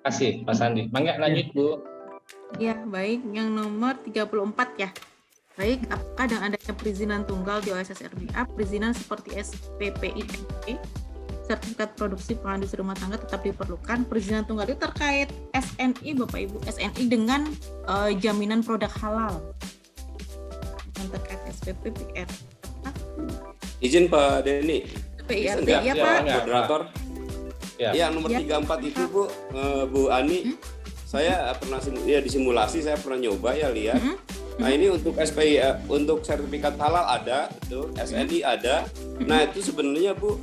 Kasih Pak Sandi. Mangga lanjut Bu. Ya, baik. Yang nomor 34 ya. Baik, apakah dengan adanya perizinan tunggal di OSS RBA, perizinan seperti SPPIT, sertifikat produksi pangan industri rumah tangga tetap diperlukan. Perizinan tunggal itu terkait SNI, Bapak Ibu, SNI dengan jaminan produk halal. Yang terkait SPPIR. Izin Pak Denny. PIRT, Enggak, ya ya, Pak. enggak. Moderator. Ya. Nomor Ya. 34 itu Bu Ani, saya pernah disimulasi, saya pernah nyoba ya lihat. Nah ini untuk SPI, untuk sertifikat halal ada, itu SNI ada. Nah itu sebenarnya Bu,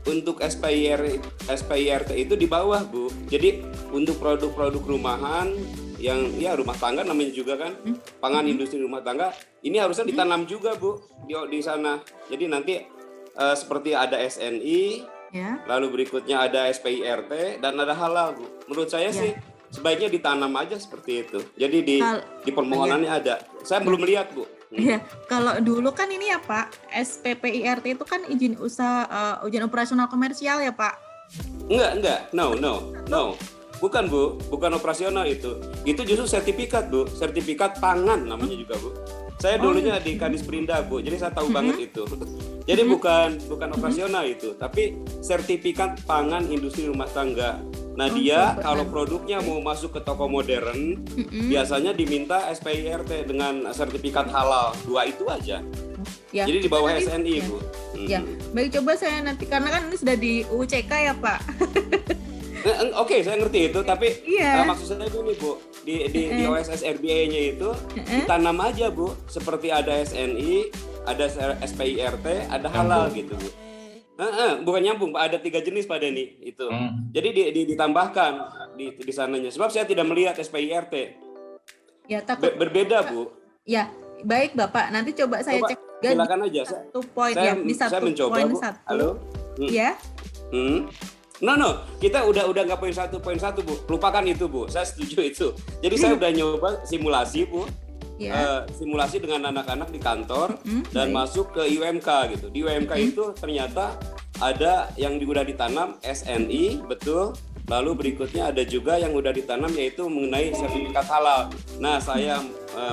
untuk SPIRT itu di bawah Bu. Jadi untuk produk-produk rumahan yang ya rumah tangga namanya juga kan, pangan industri rumah tangga, ini harusnya ditanam juga Bu di sana. Jadi nanti seperti ada SNI, Ya. lalu berikutnya ada SPIRT dan ada halal Bu. Menurut saya sih sebaiknya ditanam aja seperti itu. Jadi di permohonannya ada. Saya belum lihat Bu. Ya, kalau dulu kan ini ya Pak, SPPIRT itu kan izin usaha, izin operasional komersial ya Pak. Enggak. No. Bukan Bu, bukan operasional itu. Itu justru sertifikat Bu, sertifikat pangan namanya juga Bu. Saya dulunya di Kadis Perindah Bu, jadi saya tahu banget itu. Jadi bukan operasional itu, tapi sertifikat pangan industri rumah tangga. Nah dia kalau produknya mau masuk ke toko modern, biasanya diminta SPIRT dengan sertifikat halal, 2 itu aja. Ya, Jadi di bawah nanti, SNI Bu. Ya, baik, coba saya nanti, karena kan ini sudah di UCK ya Pak. Oke, saya ngerti itu, tapi Iya. maksud saya gini Bu, di OSS RBA-nya itu ditanam aja Bu, seperti ada SNI, ada SPIRT, ada halal gitu Bu. Bukan nyambung Pak, ada 3 jenis Pak Denny itu. Jadi ditambahkan di sananya. Sebab saya tidak melihat SPIRT. Ya, takut Berbeda Bu. Ya, baik Bapak. Nanti coba saya cek juga silakan di aja. satu poin Saya, ya, di saya satu mencoba poin Bu. satu. Halo. Ya. No, kita udah nggak poin satu Bu. Lupakan itu Bu. Saya setuju itu. Jadi saya udah nyoba simulasi Bu. Ya. Simulasi dengan anak-anak di kantor dan baik. masuk ke UMK gitu. Di UMK itu ternyata ada yang udah ditanam SNI, betul. Lalu berikutnya ada juga yang udah ditanam yaitu mengenai sertifikat halal. Nah, saya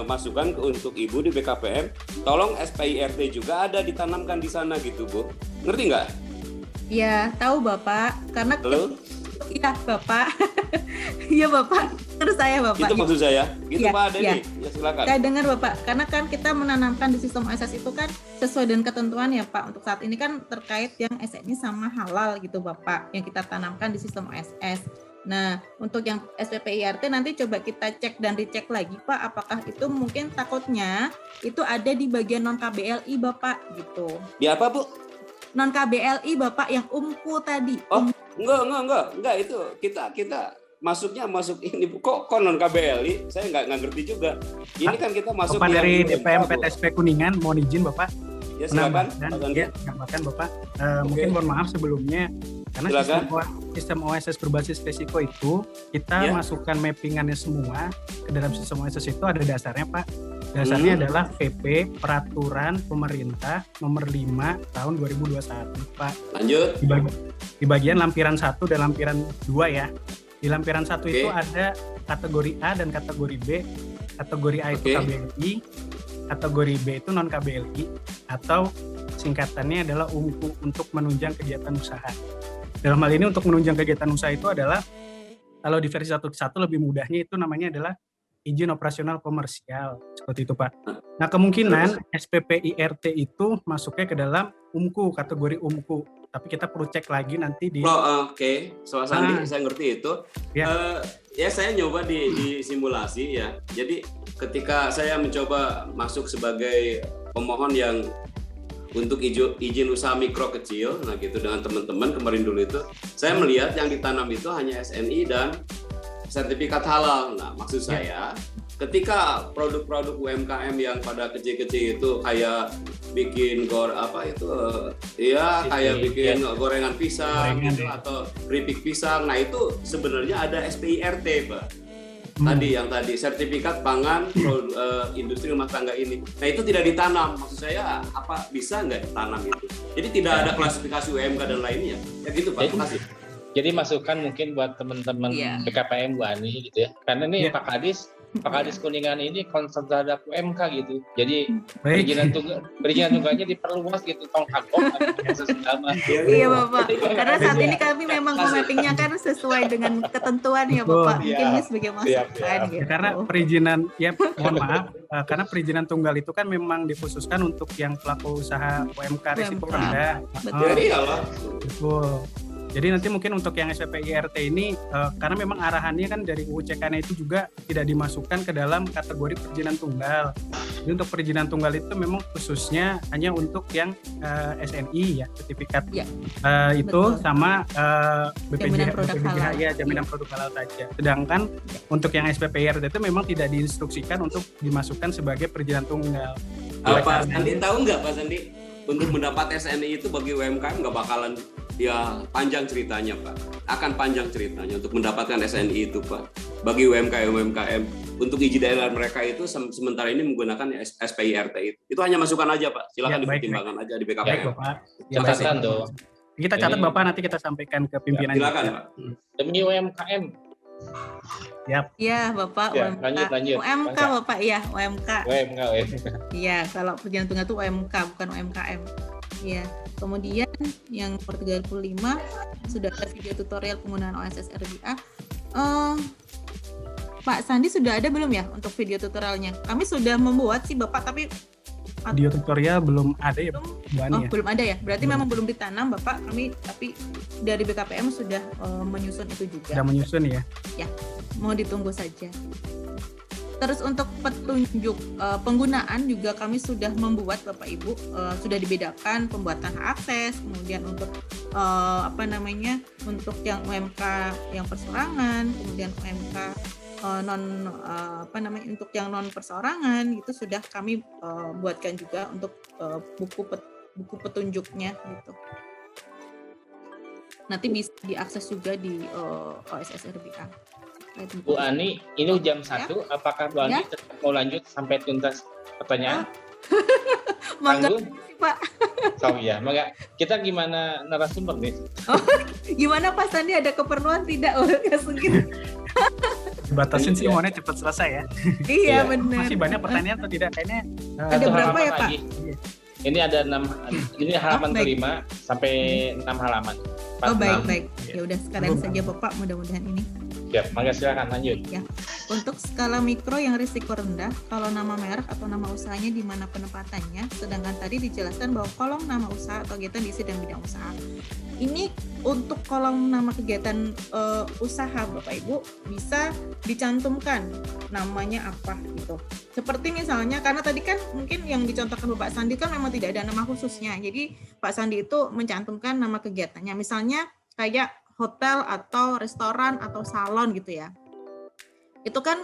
masukkan untuk Ibu di BKPM, tolong SPIRT juga ada ditanamkan di sana gitu, Bu. Ngerti nggak? Ya, tahu Bapak. Karena Halo? Iya, Bapak. Iya, Bapak. Terus saya Bapak. Itu maksud saya. Gitu Ya, Pak Denny. ya. Ya silakan. Saya dengar Bapak, karena kan kita menanamkan di sistem OSS itu kan sesuai dengan ketentuan ya Pak. Untuk saat ini kan terkait yang SNI sama halal gitu Bapak, yang kita tanamkan di sistem OSS. Nah, untuk yang SPPIRT nanti coba kita cek dan dicek lagi Pak, apakah itu mungkin takutnya itu ada di bagian non KBLI Bapak gitu. Di apa Bu? Non KBLI Bapak yang UMKU tadi. Oh, enggak itu kita masuk ini kok non KBLI, saya nggak ngerti juga. Ini kan kita masuk Bapak dari yang DPM Bu. PTSP Kuningan, mohon izin Bapak. Ya silakan. Menambahkan Bapak. Mungkin mohon maaf sebelumnya, karena sistem OSS berbasis risiko itu kita masukkan mappingannya semua ke dalam sistem OSS itu ada dasarnya Pak. Dasarnya adalah PP Peraturan Pemerintah Nomor 5 Tahun 2021 Pak. Lanjut. Di bagian lampiran 1 dan lampiran 2 ya. Di lampiran 1 itu ada kategori A dan kategori B. Kategori A itu KBLI, kategori B itu non KBLI, atau singkatannya adalah UMKU, untuk menunjang kegiatan usaha. Dalam hal ini untuk menunjang kegiatan usaha itu adalah, kalau di versi 1.1 lebih mudahnya itu namanya adalah izin operasional komersial, seperti itu Pak. Nah kemungkinan SPPIRT itu masuknya ke dalam UMKU, kategori UMKU, tapi kita perlu cek lagi nanti di. Soal Sandi saya ngerti itu. Ya saya nyoba di simulasi ya. Jadi ketika saya mencoba masuk sebagai pemohon yang untuk izin usaha mikro kecil, nah gitu dengan teman-teman kemarin dulu itu, saya melihat yang ditanam itu hanya SNI dan sertifikat halal. Nah, maksud saya ketika produk-produk UMKM yang pada kecil-kecil itu kayak bikin kayak bikin gorengan pisang gitu, atau keripik pisang. Nah, itu sebenarnya ada SPIRT, Pak. Tadi sertifikat pangan industri rumah tangga ini. Nah, itu tidak ditanam. Maksud saya apa bisa nggak ditanam itu? Jadi tidak ada klasifikasi UMK dan lainnya. Ya gitu Pak. Terima kasih. Jadi masukan mungkin buat teman-teman BKPM Bu Ani gitu ya. Karena ini Pak Kadis Kuningan ini concern terhadap UMK gitu. Jadi perizinan tunggalnya diperluas gitu, tongkat Iya Bapak. Karena saat ini kami memang mappingnya kan sesuai dengan ketentuan ya Bapak. Mungkin ini sebagai masukan gitu. Karena perizinan, ya mohon maaf, karena perizinan tunggal itu kan memang dikhususkan untuk yang pelaku usaha UMK risiko rendah. Betul. Jadi nanti mungkin untuk yang SPPIRT ini karena memang arahannya kan dari UU-CK itu juga tidak dimasukkan ke dalam kategori perizinan tunggal. Jadi untuk perizinan tunggal itu memang khususnya hanya untuk yang SNI ya, sertifikat itu betul. Sama BPJH jaminan produk halal saja. Sedangkan untuk yang SPPIRT itu memang tidak diinstruksikan untuk dimasukkan sebagai perizinan tunggal. Pak Sandi tahu nggak Pak Sandi, untuk mendapat SNI itu bagi UMKM nggak bakalan ya panjang ceritanya Pak, akan panjang ceritanya untuk mendapatkan SNI itu Pak. Bagi UMKM untuk izin daerah mereka itu sementara ini menggunakan SPIRT itu hanya masukan aja Pak. Silakan dipertimbangkan aja di BKPM. Catatan tuh. Kita catat Bapak, nanti kita sampaikan ke pimpinan. Silakan Pak. Demi UMKM. Iya Bapak, UMK. Lanjut. UMK Bapak ya, UMK. Iya, kalau perizinan tunggal itu UMK bukan UMKM. Iya. Kemudian yang nomor 35 sudah ada video tutorial penggunaan OSS RBA. Pak Sandi sudah ada belum ya untuk video tutorialnya? Kami sudah membuat sih Bapak, tapi video tutorial belum ada ya? Belum ada ya. Berarti memang belum ditanam Bapak. Kami tapi dari BKPM sudah menyusun itu juga. Sudah menyusun ya? Ya, mau ditunggu saja. Terus untuk petunjuk penggunaan juga kami sudah membuat Bapak Ibu, sudah dibedakan pembuatan hak akses, kemudian untuk untuk yang UMK yang perseorangan, kemudian UMK untuk yang non perseorangan itu sudah kami buatkan juga untuk buku petunjuknya gitu. Nanti bisa diakses juga di OSS RBA. Bu Ani, ini jam 1, apakah Bu Ani tetap mau lanjut sampai tuntas pertanyaan? Mangga Pak. Oh iya, mangga. Kita gimana narasumber nih? Gimana Pak Sandi, ada keperluan tidak? Dibatasin sih maunya cepat selesai ya. Iya benar. Masih banyak pertanyaan atau tidak? Kayaknya ada berapa ya Pak? Ini ada 6, ini halaman kelima sampai 6 halaman. Baik. Ya udah sekarang saja Bapak, mudah-mudahan ini. Ya, mangga silakan lanjut. Ya. Untuk skala mikro yang risiko rendah, kalau nama merek atau nama usahanya di mana penempatannya, sedangkan tadi dijelaskan bahwa kolom nama usaha atau kegiatan diisi dan bidang usaha. Ini untuk kolom nama kegiatan usaha Bapak Ibu bisa dicantumkan namanya apa gitu. Seperti misalnya, karena tadi kan mungkin yang dicontohkan Bapak Sandi kan memang tidak ada nama khususnya. Jadi Pak Sandi itu mencantumkan nama kegiatannya. Misalnya kayak hotel atau restoran atau salon gitu ya. Itu kan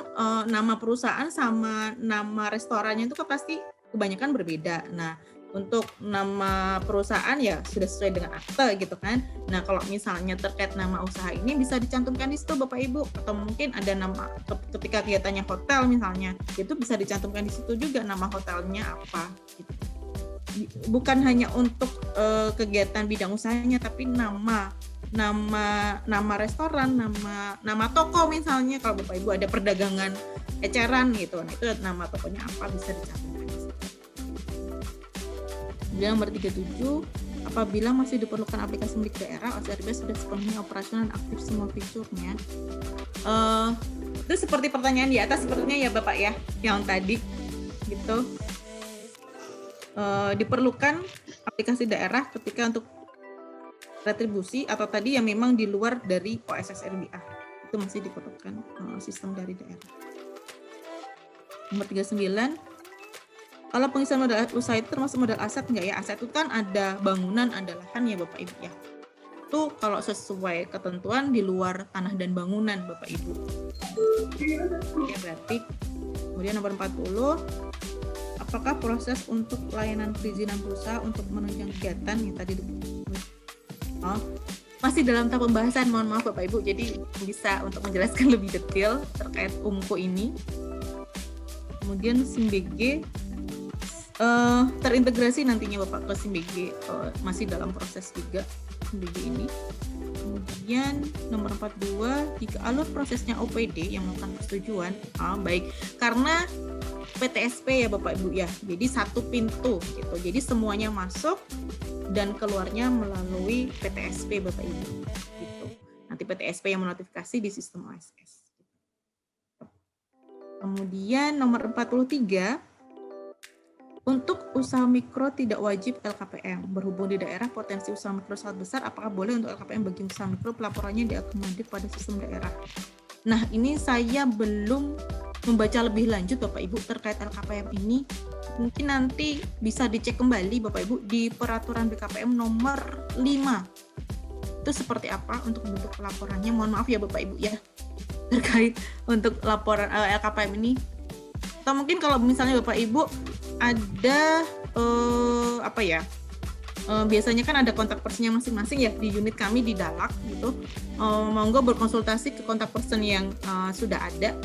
nama perusahaan sama nama restorannya itu kan pasti kebanyakan berbeda. Nah, untuk nama perusahaan ya sudah sesuai dengan akte gitu kan. Nah, kalau misalnya terkait nama usaha ini bisa dicantumkan di situ Bapak Ibu, atau mungkin ada nama ketika kegiatannya hotel misalnya, itu bisa dicantumkan di situ juga nama hotelnya apa gitu. Bukan hanya untuk kegiatan bidang usahanya, tapi nama restoran, nama toko misalnya, kalau Bapak Ibu ada perdagangan eceran gitu, nah itu nama tokonya apa bisa dicantumkan. Kemudian nomor 37, apabila masih diperlukan aplikasi milik daerah, OSRB sudah sepenuhnya operasional dan aktif semua fiturnya. Itu seperti pertanyaan di atas sepertinya ya Bapak ya, yang tadi gitu. Diperlukan aplikasi daerah ketika untuk retribusi atau tadi yang memang di luar dari OSS RBA, itu masih diperlukan sistem dari daerah. Nomor 39, kalau pengisian modal usaha itu termasuk modal aset enggak ya? Aset itu kan ada bangunan, ada lahan ya Bapak Ibu ya. Itu kalau sesuai ketentuan di luar tanah dan bangunan Bapak Ibu. Oke, berarti. Kemudian nomor 40, apakah proses untuk pelayanan perizinan perusahaan untuk menunjang kegiatan yang tadi masih dalam tahap pembahasan, mohon maaf Bapak Ibu, jadi bisa untuk menjelaskan lebih detail terkait UMKO ini. Kemudian SIM BG terintegrasi nantinya Bapak ke SIM BG, masih dalam proses juga SIM BG ini. Kemudian nomor 42, jika alur prosesnya OPD yang melakukan persetujuan, baik, karena PTSP ya Bapak Ibu ya, jadi satu pintu gitu, jadi semuanya masuk dan keluarnya melalui PTSP Bapak Ibu gitu. Nanti PTSP yang menotifikasi di sistem OSS. Kemudian nomor 43, untuk usaha mikro tidak wajib LKPM. Berhubung di daerah potensi usaha mikro sangat besar, apakah boleh untuk LKPM bagi usaha mikro pelaporannya diakomodir pada sistem daerah? Nah, ini saya belum membaca lebih lanjut Bapak Ibu terkait LKPM ini. Mungkin nanti bisa dicek kembali Bapak Ibu di peraturan BKPM nomor 5. Itu seperti apa untuk bentuk pelaporannya. Mohon maaf ya Bapak Ibu ya, terkait untuk laporan LKPM ini. Atau mungkin kalau misalnya Bapak Ibu ada biasanya kan ada kontak personnya masing-masing ya di unit kami di Dalak gitu. Monggo berkonsultasi ke kontak person yang sudah ada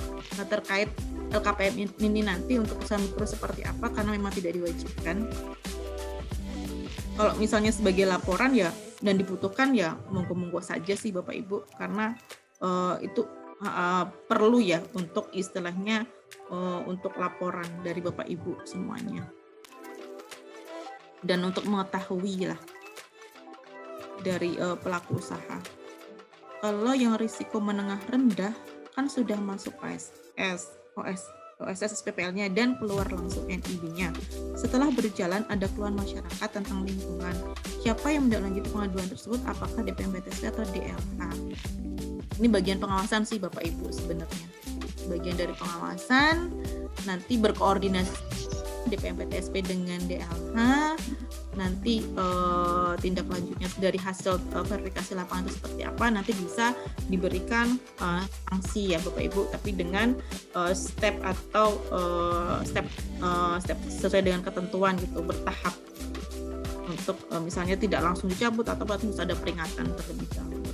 terkait LKPM ini nanti untuk usaha mikro seperti apa, karena memang tidak diwajibkan. Kalau misalnya sebagai laporan ya dan dibutuhkan ya monggo-monggo saja sih Bapak Ibu, karena itu perlu ya untuk istilahnya untuk laporan dari Bapak Ibu semuanya, dan untuk mengetahui lah dari pelaku usaha. Kalau yang risiko menengah rendah kan sudah masuk OSS SPPL-nya dan keluar langsung NIB-nya. Setelah berjalan ada keluhan masyarakat tentang lingkungan. Siapa yang menindaklanjuti pengaduan tersebut? Apakah DPMPTSP atau DLH? Ini bagian pengawasan sih Bapak Ibu sebenarnya. Bagian dari pengawasan, nanti berkoordinasi DPMPTSP dengan DLH, nanti tindak lanjutnya dari hasil verifikasi lapangan itu seperti apa, nanti bisa diberikan sanksi ya Bapak Ibu, tapi dengan step step sesuai dengan ketentuan gitu, bertahap, untuk misalnya tidak langsung dicabut atau harus ada peringatan terlebih dahulu.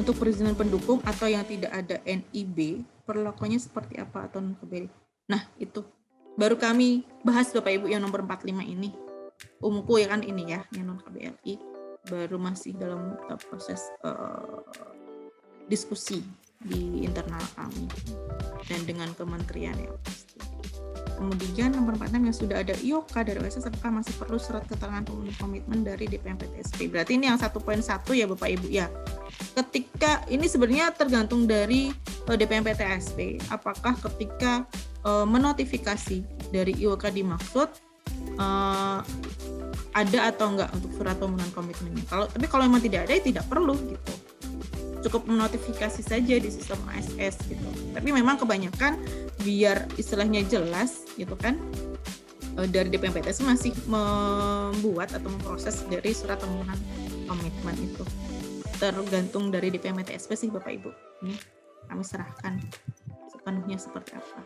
Untuk perizinan pendukung atau yang tidak ada NIB, perlakuannya seperti apa atau non-KBLI? Nah, itu baru kami bahas Bapak Ibu yang nomor 45 ini. Umuku ya kan ini ya, yang non-KBLI. Baru masih dalam proses diskusi di internal kami dan dengan kementerian ya pasti. Kemudian nomor 46 yang sudah ada IOK dari OSS, apakah masih perlu surat keterangan komitmen dari DPMPTSP? Berarti ini yang 1.1 ya Bapak Ibu ya. Ketika ini sebenarnya tergantung dari DPMPTSP, apakah ketika menotifikasi dari IOK dimaksud ada atau enggak untuk surat permohonan komitmennya. Tapi kalau memang tidak ada, ya tidak perlu gitu. Cukup menotifikasi saja di sistem OSS gitu. Tapi memang kebanyakan biar istilahnya jelas gitu kan, dari DPMPTSP masih membuat atau memproses dari surat permohonan komitmen itu. Tergantung dari DPMPTSP sih Bapak Ibu. Ini kami serahkan sepenuhnya seperti apa.